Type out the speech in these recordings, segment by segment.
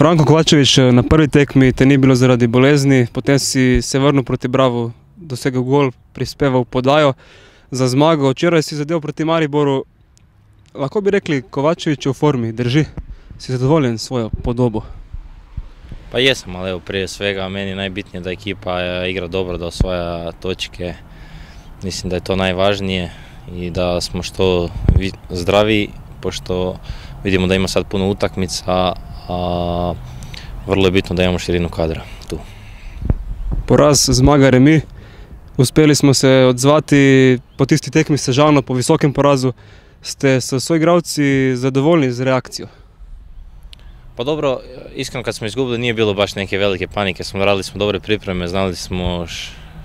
Franko Kovačević, na prvi tekmi te ni bilo zaradi bolezni, potem si se vrnil proti Bravu, dosegel gol, prispeval podajo za zmago. Včeraj si zadev proti Mariboru. Lahko bi rekli, Kovačević je u formi, drži? Si zadovoljen svojo podobu? Pa jesam, ali evo prije svega meni je najbitnije da ekipa igra dobro, da osvaja točke. Mislim da je to najvažnije i da smo što zdraviji, pošto vidimo da ima sad puno utakmica, a vrlo je bitno da imamo širinu kadra tu. Poraz, zmaga, remi. Uspeli smo se odzvati po tisti tekmi Sežano, po visokem porazu. Ste sa soigravci zadovoljni z reakcijo? Pa dobro, iskreno kad smo izgubili nije bilo baš neke velike panike, radili smo dobre pripreme, znali smo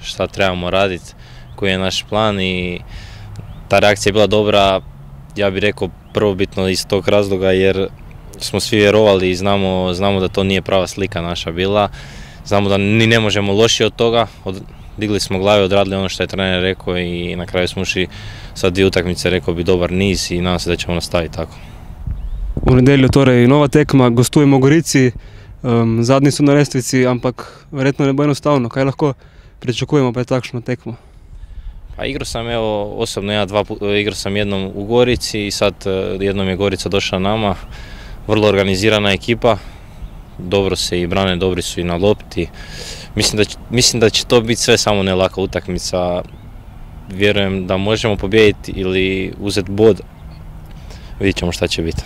šta trebamo raditi, koji je naš plan i ta reakcija je bila dobra, ja bih rekao prvobitno iz tog razloga jer smo svi vjerovali i znamo da to nije prava slika naša bila, znamo da ni ne možemo lošije od toga, digli smo glave, odradili ono što je trener rekao i na kraju smo ušli sa 2 utakmice, rekao bi dobar niz i nadam se da ćemo nastaviti tako. V nedeljo torej nova tekma, gostujemo v Gorici, zadnji so na lestvici, ampak verjetno ne bo enostavno. Kaj lahko pričakujemo pred takšno tekmo? Pa igrao sam osobno igrao sam jednom u Gorici i sad jednom je Gorica došla nama, vrlo organizirana ekipa, dobro se i brane, dobri su i na lopti. Mislim da će to biti sve samo ne laka utakmica, vjerujem da možemo pobijediti ili uzeti bod, vidjet ćemo šta će biti.